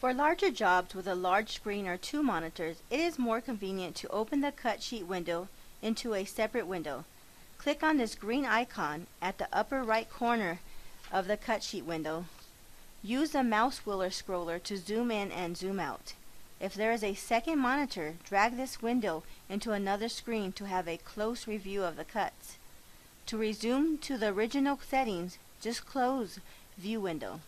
For larger jobs with a large screen or two monitors, it is more convenient to open the cut sheet window into a separate window. Click on this green icon at the upper right corner of the cut sheet window. Use the mouse wheel or scroller to zoom in and zoom out. If there is a second monitor, drag this window into another screen to have a close review of the cuts. To resume to the original settings, just close View window.